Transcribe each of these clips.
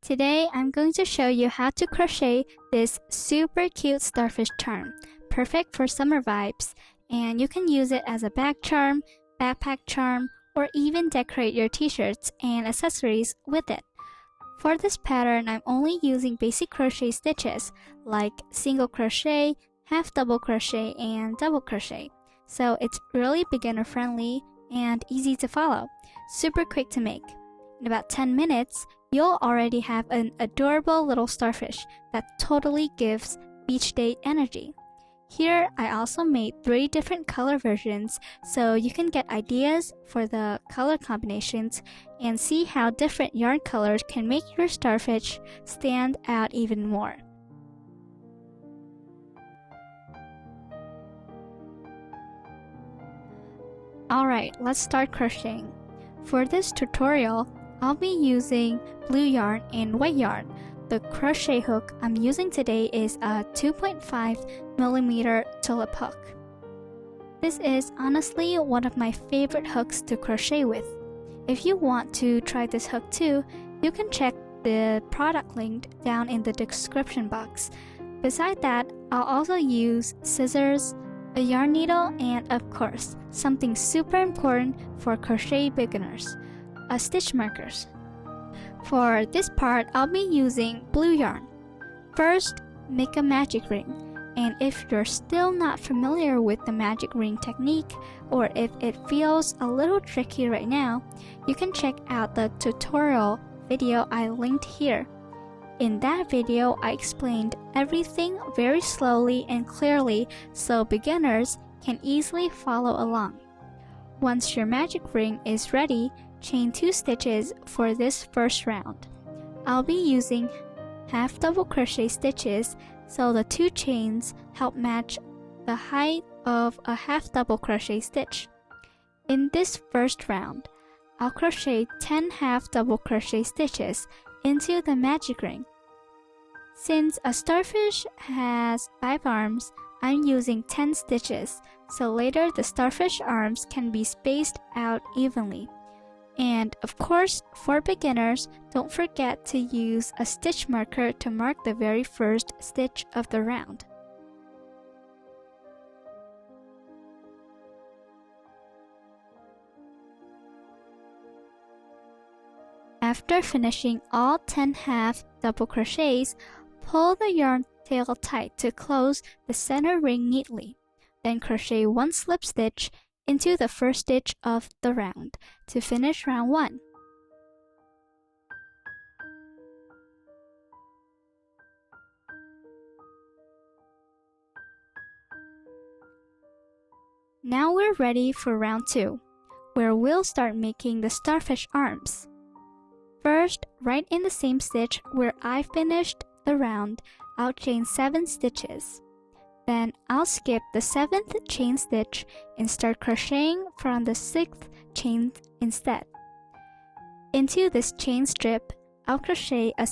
Today, I'm going to show you how to crochet this super cute starfish charm, perfect for summer vibes, and you can use it as a bag charm, backpack charm, or even decorate your t-shirts and accessories with it. For this pattern, I'm only using basic crochet stitches like single crochet, half double crochet, and double crochet. So it's really beginner friendly and easy to follow, super quick to make. In about 10 minutes, you'll already have an adorable little starfish that totally gives beach day energy. Here, I also made 3 different color versions so you can get ideas for the color combinations and see how different yarn colors can make your starfish stand out even more. Alright, let's start crocheting. For this tutorial, I'll be using blue yarn and white yarn. The crochet hook I'm using today is a 2.5mm tulip hook. This is honestly one of my favorite hooks to crochet with. If you want to try this hook too, you can check the product link down in the description box. Besides that, I'll also use scissors, a yarn needle, and of course, something super important for crochet beginners, stitch markers. For this part, I'll be using blue yarn. First, make a magic ring. And if you're still not familiar with the magic ring technique, or if it feels a little tricky right now, you can check out the tutorial video I linked here. In that video, I explained everything very slowly and clearly so beginners can easily follow along. Once your magic ring is ready, chain 2 stitches for this first round. I'll be using half double crochet stitches so the 2 chains help match the height of a half double crochet stitch. In this first round, I'll crochet 10 half double crochet stitches into the magic ring. Since a starfish has 5 arms, I'm using 10 stitches, so later the starfish arms can be spaced out evenly. And of course, for beginners, don't forget to use a stitch marker to mark the very first stitch of the round. After finishing all 10 half double crochets, pull the yarn tail tight to close the center ring neatly. Then crochet 1 slip stitch into the first stitch of the round to finish round 1. Now we're ready for round 2, where we'll start making the starfish arms. First, right in the same stitch where I finished the round, I'll chain 7 stitches. Then I'll skip the 7th chain stitch and start crocheting from the 6th chain instead. Into this chain strip, I'll crochet a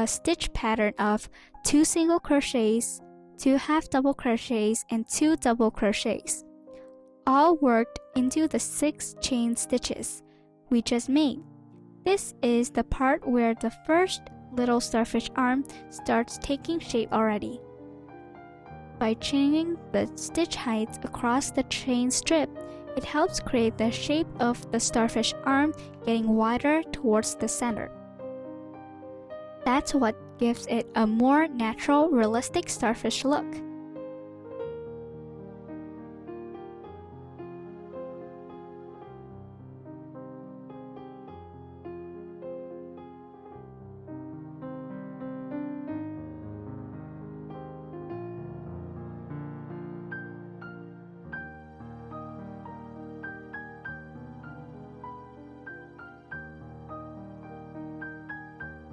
stitch pattern of 2 single crochets, 2 half double crochets, and 2 double crochets, all worked into the 6 chain stitches we just made. This is the part where the first little starfish arm starts taking shape already. By changing the stitch heights across the chain strip, it helps create the shape of the starfish arm getting wider towards the center. That's what gives it a more natural, realistic starfish look.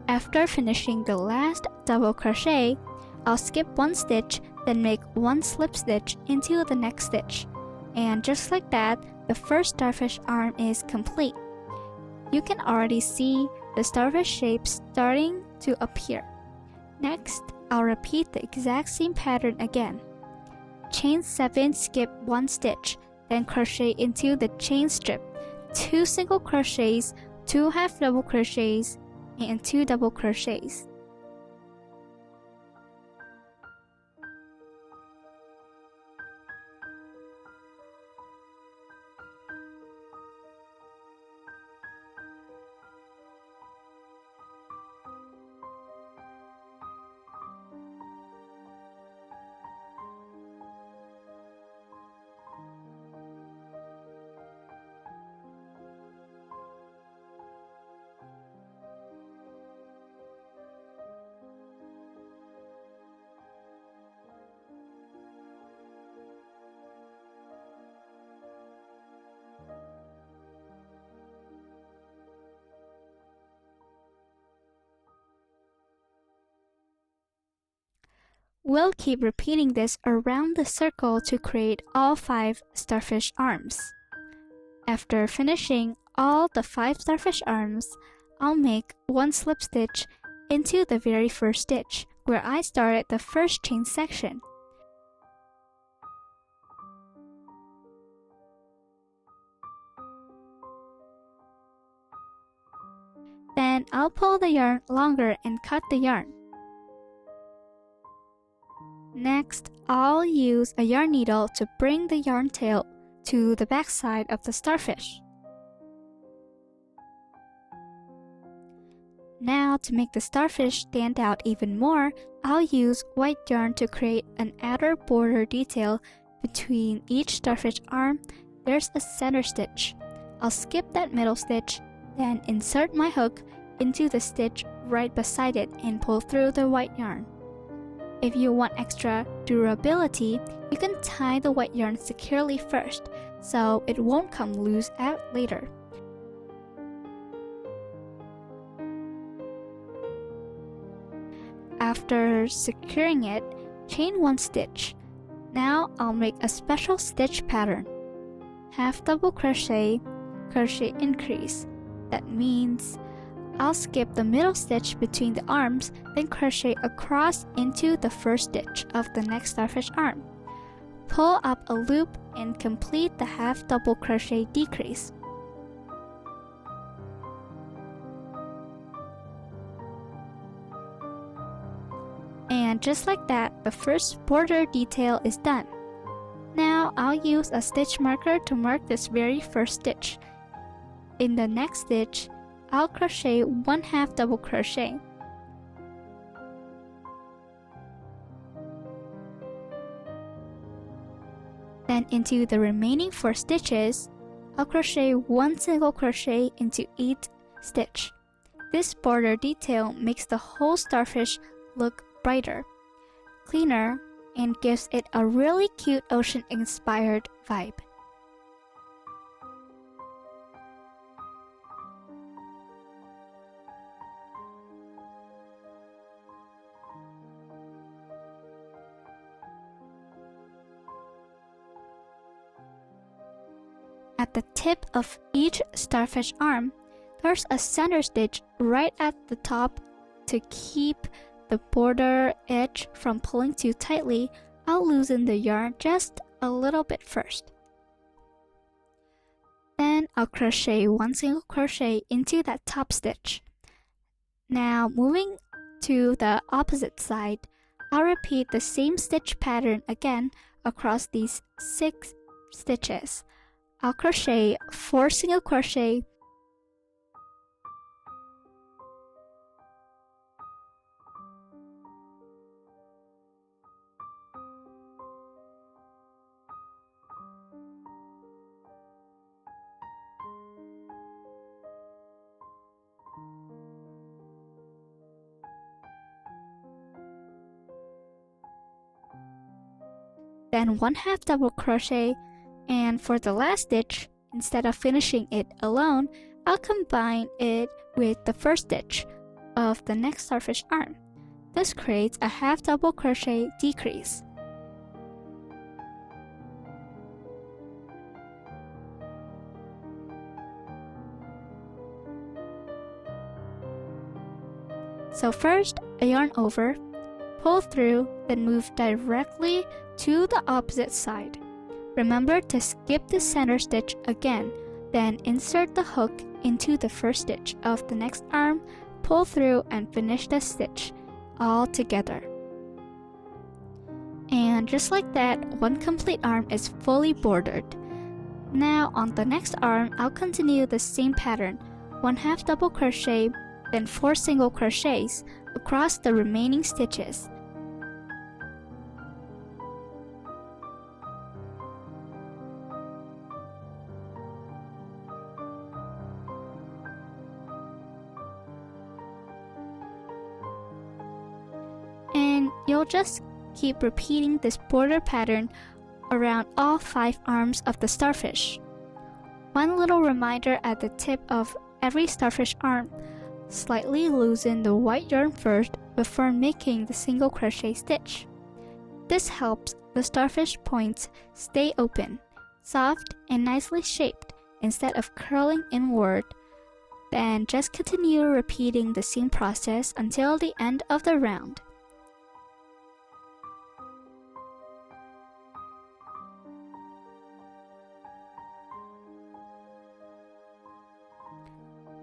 After finishing the last double crochet, I'll skip 1 stitch, then make 1 slip stitch into the next stitch. And just like that, the first starfish arm is complete. You can already see the starfish shape starting to appear. Next, I'll repeat the exact same pattern again. Chain 7, skip 1 stitch, then crochet into the chain strip, 2 single crochets, 2 half double crochets, and 2 double crochets. We'll keep repeating this around the circle to create all 5 starfish arms. After finishing all the 5 starfish arms, I'll make 1 slip stitch into the very first stitch, where I started the first chain section. Then I'll pull the yarn longer and cut the yarn. Next, I'll use a yarn needle to bring the yarn tail to the back side of the starfish. Now, to make the starfish stand out even more, I'll use white yarn to create an outer border detail between each starfish arm. There's a center stitch. I'll skip that middle stitch, then insert my hook into the stitch right beside it and pull through the white yarn. If you want extra durability, you can tie the white yarn securely first, so it won't come loose out later. After securing it, chain 1 stitch. Now I'll make a special stitch pattern. Half double crochet, crochet increase. That means I'll skip the middle stitch between the arms, then crochet across into the first stitch of the next starfish arm. Pull up a loop and complete the half double crochet decrease. And just like that, the first border detail is done. Now I'll use a stitch marker to mark this very first stitch. In the next stitch, I'll crochet 1 half double crochet. Then into the remaining 4 stitches, I'll crochet 1 single crochet into each stitch. This border detail makes the whole starfish look brighter, cleaner, and gives it a really cute ocean-inspired vibe. At the tip of each starfish arm, there's a center stitch right at the top. To keep the border edge from pulling too tightly, I'll loosen the yarn just a little bit first. Then I'll crochet 1 single crochet into that top stitch. Now moving to the opposite side, I'll repeat the same stitch pattern again across these 6 stitches. I'll crochet 4 single crochet, then 1 half double crochet, and for the last stitch, instead of finishing it alone, I'll combine it with the first stitch of the next starfish arm. This creates a half double crochet decrease. So first, a yarn over, pull through, then move directly to the opposite side. Remember to skip the center stitch again, then insert the hook into the first stitch of the next arm pull through and finish the stitch all together. And just like that, one complete arm is fully bordered. Now on the next arm, I'll continue the same pattern, 1/2 double crochet, then 4 single crochets across the remaining stitches. And you'll just keep repeating this border pattern around all 5 arms of the starfish. One little reminder at the tip of every starfish arm: slightly loosen the white yarn first before making the single crochet stitch. This helps the starfish points stay open, soft, and nicely shaped instead of curling inward. Then just continue repeating the same process until the end of the round.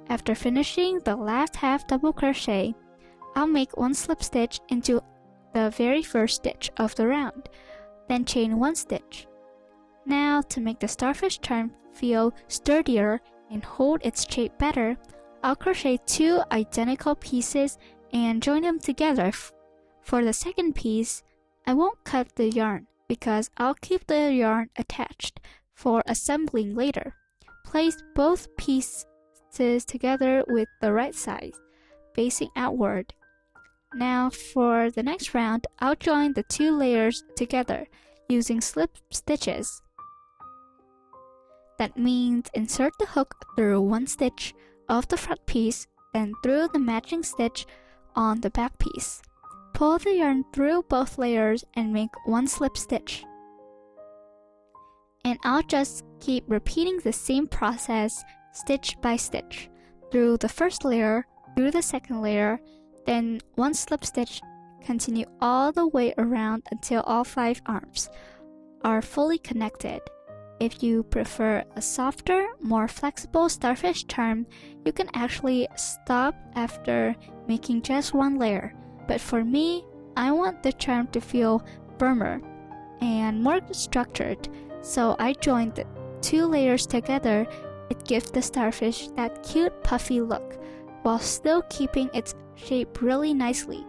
After finishing the last half double crochet, I'll make 1 slip stitch into the very first stitch of the round, then chain 1 stitch. Now, to make the starfish charm feel sturdier and hold its shape better, I'll crochet 2 identical pieces and join them together. For the second piece, I won't cut the yarn because I'll keep the yarn attached for assembling later. Place both pieces together with the right side facing outward. Now for the next round, I'll join the 2 layers together using slip stitches. That means insert the hook through 1 stitch of the front piece, then through the matching stitch on the back piece. Pull the yarn through both layers and make 1 slip stitch. And I'll just keep repeating the same process stitch by stitch, through the first layer, through the second layer, then 1 slip stitch. Continue all the way around until all 5 arms are fully connected. If you prefer a softer, more flexible starfish charm, you can actually stop after making just 1 layer. But for me, I want the charm to feel firmer and more structured, so I joined the 2 layers together. It gives the starfish that cute puffy look, while still keeping its shape really nicely.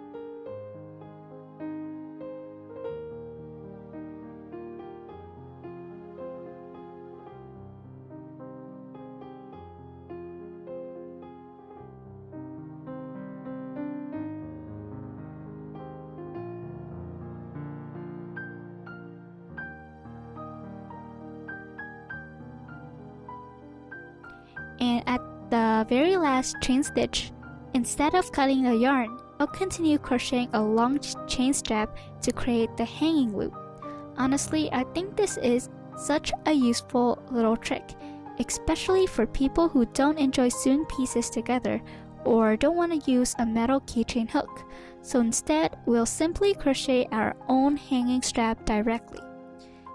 And at the very last chain stitch, instead of cutting the yarn, I'll continue crocheting a long chain strap to create the hanging loop. Honestly, I think this is such a useful little trick, especially for people who don't enjoy sewing pieces together or don't want to use a metal keychain hook. So instead, we'll simply crochet our own hanging strap directly.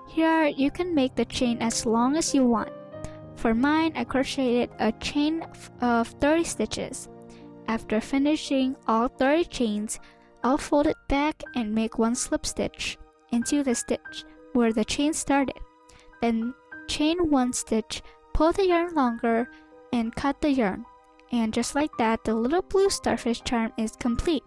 Here, you can make the chain as long as you want. For mine, I crocheted a chain of 30 stitches. After finishing all 30 chains, I'll fold it back and make 1 slip stitch into the stitch where the chain started. Then chain 1 stitch, pull the yarn longer, and cut the yarn. And just like that, the little blue starfish charm is complete.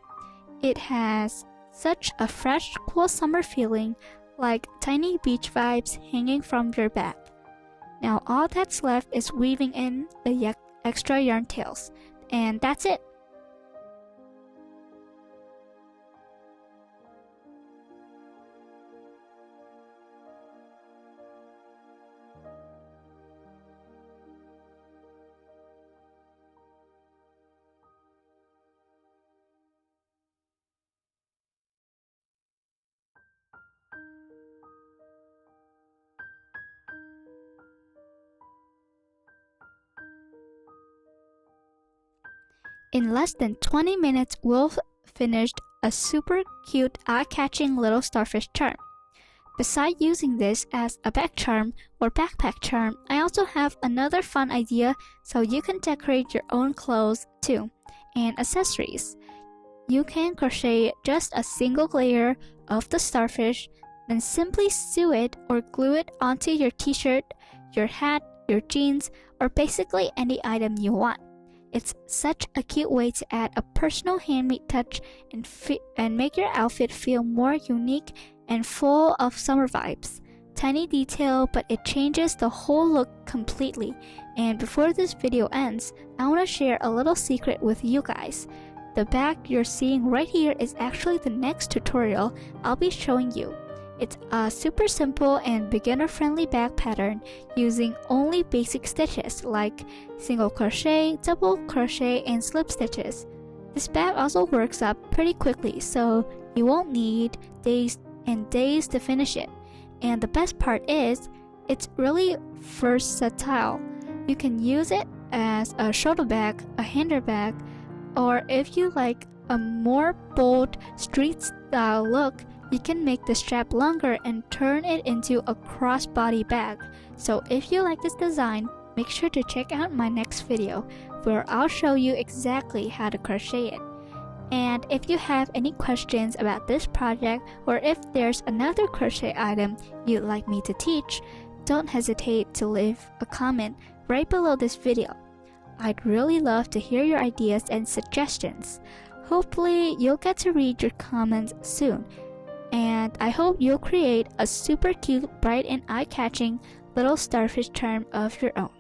It has such a fresh, cool summer feeling, like tiny beach vibes hanging from your back. Now all that's left is weaving in the extra yarn tails, and that's it. In less than 20 minutes, we'll finished a super cute, eye-catching little starfish charm. Besides using this as a back charm or backpack charm, I also have another fun idea so you can decorate your own clothes too. and accessories. You can crochet just a single layer of the starfish, then simply sew it or glue it onto your t-shirt, your hat, your jeans, or basically any item you want. It's such a cute way to add a personal handmade touch and make your outfit feel more unique and full of summer vibes. Tiny detail, but it changes the whole look completely. And before this video ends, I want to share a little secret with you guys. The bag you're seeing right here is actually the next tutorial I'll be showing you. It's a super simple and beginner-friendly bag pattern using only basic stitches like single crochet, double crochet, and slip stitches. This bag also works up pretty quickly, so you won't need days and days to finish it. And the best part is, it's really versatile. You can use it as a shoulder bag, a hanger bag, or if you like a more bold street-style look, you can make the strap longer and turn it into a crossbody bag. So if you like this design, make sure to check out my next video where I'll show you exactly how to crochet it. And if you have any questions about this project, or if there's another crochet item you'd like me to teach, don't hesitate to leave a comment right below this video. I'd really love to hear your ideas and suggestions. Hopefully you'll get to read your comments soon. And I hope you'll create a super cute, bright, and eye-catching little starfish charm of your own.